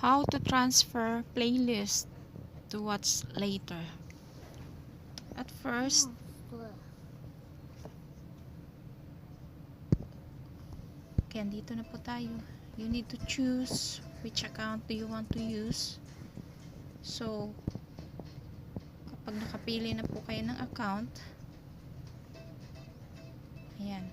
How to transfer playlist to watch later. At first, okay, dito na po tayo. You need to choose which account do you want to use. So, kapag nakapili na po kayo ng account, ayan.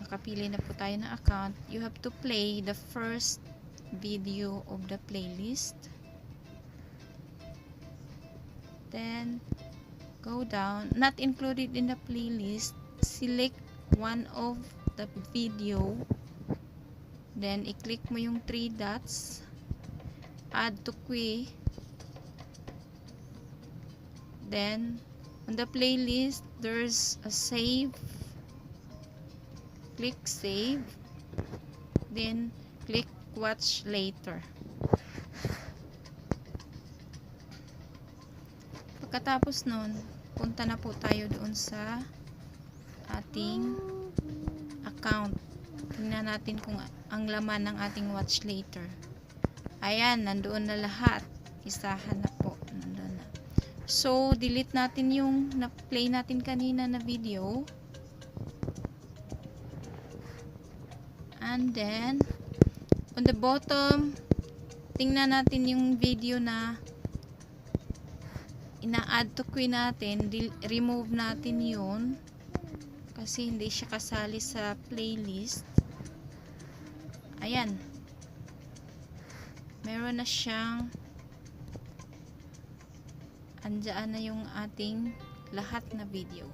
Nakapili na po tayo ng account. You have to play the first video of the playlist. Then, go down. Not included in the playlist. Select one of the video. Then, i-click mo yung 3 dots. Add to queue. Then, on the playlist, there's a save. Click save. Then, click watch later. Pagkatapos nun, punta na po tayo doon sa ating account. Tingnan natin kung ang laman ng ating watch later. Ayan, nandoon na lahat. Isahan na po. Nandoon na. So, delete natin yung na-play natin kanina na video. And then, on the bottom, tingnan natin yung video na ina-add to queue natin. Remove natin yun kasi hindi siya kasali sa playlist. Ayan. Meron na siyang andyan na yung ating lahat na video.